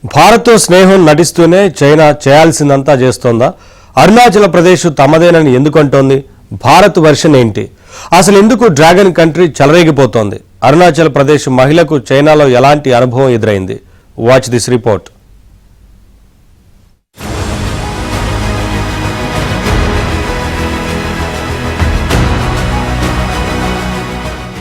భారత్తో స్నేహం నటిస్తూనే China చేయాల్సిందంతా చేస్తోందా? Arunachal Pradesh తమదేనని ఎందుకంటోంది? Bharat version ఏంటి? అసలు ఎందుకు డ్రాగన్ కంట్రీ చెలరేగిపోతోంది? అరుణాచల్ ప్రదేశ్ మహిళకు చైనాలో ఎలాంటి అనుభవం ఎదురైంది? Watch this report.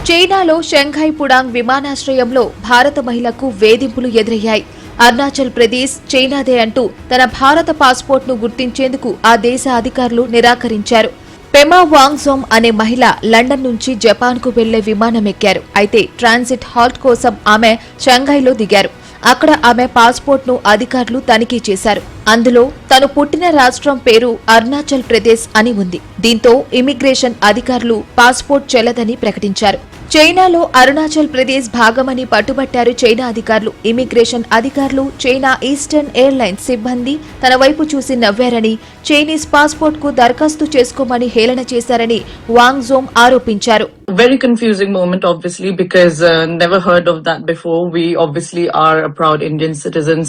చైనాలో షంఘై పుడాంగ్ విమానాశ్రయంలో భారత మహిళకు వేధింపులు ఎదురయ్యాయి. అరుణాచల్ ప్రదేశ్ చైనాదే అంటూ తన భారత పాస్పోర్ట్ను గుర్తించేందుకు ఆ దేశ అధికారులు నిరాకరించారు. పెమా వాంగ్జోమ్ అనే మహిళ లండన్ నుంచి జపాన్కు వెళ్లే విమానం ఎక్కారు. అయితే ట్రాన్సిట్ హాల్ట్ కోసం ఆమె షంఘైలో దిగారు. అక్కడ ఆమె పాస్పోర్ట్ను అధికారులు తనిఖీ చేశారు. అందులో తను పుట్టిన రాష్ట్రం పేరు అరుణాచల్ ప్రదేశ్ అని ఉంది. దీంతో ఇమిగ్రేషన్ అధికారులు పాస్పోర్ట్ చెల్లదని ప్రకటించారు. చైనాలో అరుణాచల్ ప్రదేశ్ భాగమని పట్టుబట్టారు చైనా అధికారులు. ఇమిగ్రేషన్ అధికారులు చైనా ఈస్టర్న్ ఎయిర్లైన్స్ సిబ్బంది తన వైపు చూసి నవ్వారని, చైనీస్ పాస్పోర్ట్ కు దరఖాస్తు చేసుకోమని హేళన చేశారని వాంగ్జోమ్ ఆరోపించారు. Very confusing moment, obviously, because never heard of that before. We obviously are a proud Indian citizens,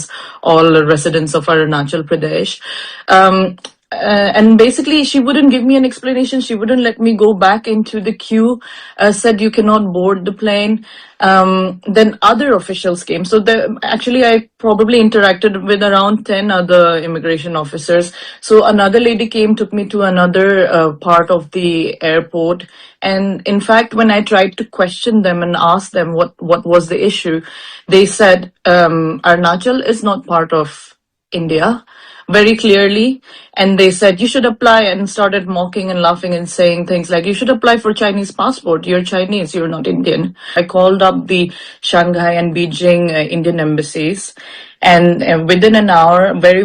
all residents of Arunachal Pradesh. And basically, she wouldn't give me an explanation. She wouldn't let me go back into the queue. Said you cannot board the plane. Then other officials came. So actually, I probably interacted with around 10 other immigration officers. So another lady came, took me to another part of the airport. And in fact, when I tried to question them and ask them what was the issue, they said Arunachal is not part of India. Very clearly, and they said you should apply, and started mocking and laughing and saying things like you should apply for Chinese passport, you're Chinese, you're not Indian. I called up the Shanghai and Beijing Indian embassies, and within an hour, very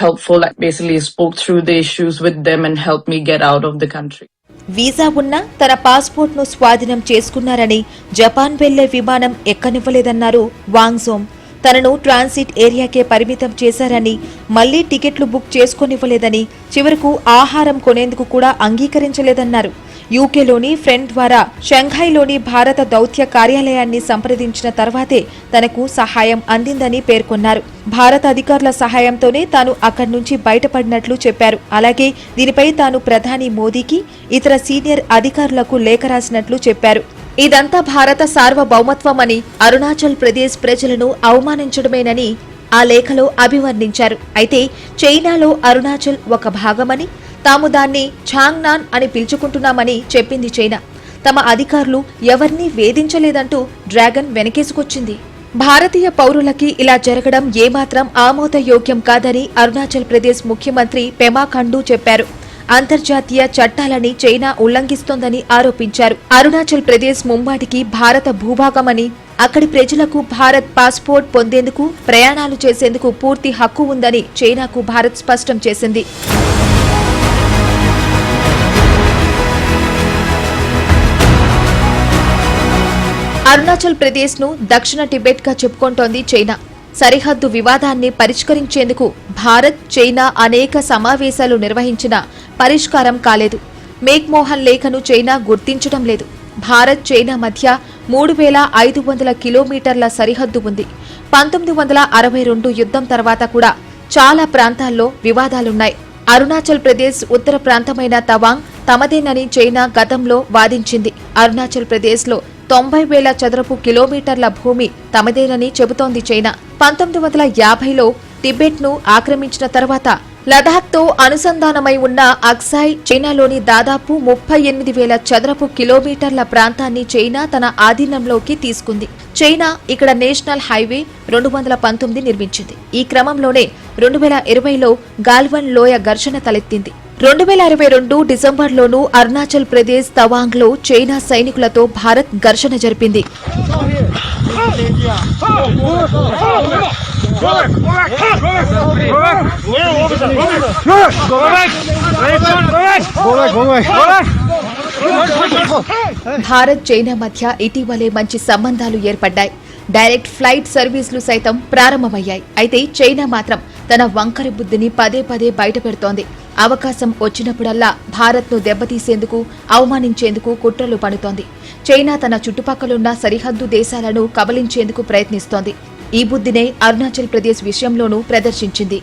helpful, I basically spoke through the issues with them and helped me get out of the country. Visa ఉన్నా తన passport ను స్వాధీనం చేసుకున్నారని, Japan వెళ్లే విమానం ఎక్కనివ్వలేదన్నారు వాంగ్జోమ్. తనను transit ఏరియాకే పరిమితం చేశారని, మళ్లీ టికెట్లు బుక్ చేసుకోనివ్వలేదని, చివరకు ఆహారం కొనేందుకు కూడా అంగీకరించలేదన్నారు. యూకేలోని ఫ్రెండ్ ద్వారా షంఘైలోని భారత దౌత్య కార్యాలయాన్ని సంప్రదించిన తర్వాతే తనకు సహాయం అందిందని పేర్కొన్నారు. భారత అధికారుల సహాయంతోనే తాను అక్కడి నుంచి బయటపడినట్లు చెప్పారు. అలాగే దీనిపై తాను ప్రధాని మోదీకి, ఇతర సీనియర్ అధికారులకు లేఖ రాసినట్లు చెప్పారు. ఇదంతా భారత సార్వభౌమత్వమని, అరుణాచల్ ప్రదేశ్ ప్రజలను అవమానించడమేనని ఆ లేఖలో అభివర్ణించారు. అయితే చైనాలో అరుణాచల్ ఒక భాగమని, తాము దాన్ని ఛాంగ్నాన్ అని పిలుచుకుంటున్నామని చెప్పింది చైనా. తమ అధికారులు ఎవరినీ వేధించలేదంటూ డ్రాగన్ వెనకేసుకొచ్చింది. భారతీయ పౌరులకి ఇలా జరగడం ఏమాత్రం ఆమోదయోగ్యం కాదని అరుణాచల్ ప్రదేశ్ ముఖ్యమంత్రి పెమా ఖండూ చెప్పారు. అంతర్జాతీయ చట్టాలని చైనా ఉల్లంఘిస్తోందని ఆరోపించారు. అరుణాచల్ ప్రదేశ్ ముమ్మాటికి భారత భూభాగమని, అక్కడి ప్రజలకు భారత్ పాస్పోర్ట్ పొందేందుకు, ప్రయాణాలు చేసేందుకు పూర్తి హక్కు ఉందని చైనాకు భారత్ స్పష్టం చేసింది. అరుణాచల్ ప్రదేశ్ ను దక్షిణ టిబెట్ గా చెప్పుకుంటోంది చైనా. సరిహద్దు వివాదాన్ని పరిష్కరించేందుకు భారత్, చైనా అనేక సమావేశాలు నిర్వహించినా పరిష్కారం కాలేదు. మేక్మోహన్ లేఖను చైనా గుర్తించడం లేదు. భారత్, చైనా మధ్య 3500 కిలోమీటర్ల సరిహద్దు ఉంది. 1962 యుద్ధం తర్వాత కూడా చాలా ప్రాంతాల్లో వివాదాలున్నాయి. అరుణాచల్ ప్రదేశ్ ఉత్తర ప్రాంతమైన తవాంగ్ తమదేనని చైనా గతంలో వాదించింది. అరుణాచల్ ప్రదేశ్లో 90,000 చదరపు కిలోమీటర్ల భూమి తమదేనని చెబుతోంది చైనా. 1950లో టిబెట్ను ఆక్రమించిన తర్వాత లదాఖ్తో అనుసంధానమై ఉన్న అక్సాయ్, చైనాలోని దాదాపు 38,000 చదరపు కిలోమీటర్ల ప్రాంతాన్ని చైనా తన ఆధీనంలోకి తీసుకుంది. చైనా ఇక్కడ నేషనల్ హైవే 219 నిర్మించింది. ఈ క్రమంలోనే 2020లో గాల్వన్ లోయ ఘర్షణ తలెత్తింది. 2022 డిసెంబర్లోనూ అరుణాచల్ ప్రదేశ్ తవాంగ్లో చైనా సైనికులతో భారత్ ఘర్షణ జరిపింది. భారత్, చైనా మధ్య ఇటీవలే మంచి సంబంధాలు ఏర్పడ్డాయి. డైరెక్ట్ ఫ్లైట్ సర్వీసులు సైతం ప్రారంభమయ్యాయి. అయితే చైనా మాత్రం తన వంకరి బుద్ధిని పదే పదే బయటపెడుతోంది. అవకాశం వచ్చినప్పుడల్లా భారత్ను దెబ్బతీసేందుకు, అవమానించేందుకు కుట్రలు పన్నుతోంది. చైనా తన చుట్టుపక్కలున్న సరిహద్దు దేశాలను కబలించేందుకు ప్రయత్నిస్తోంది. ఈ బుద్ధినే అరుణాచల్ ప్రదేశ్ విషయంలోనూ ప్రదర్శించింది.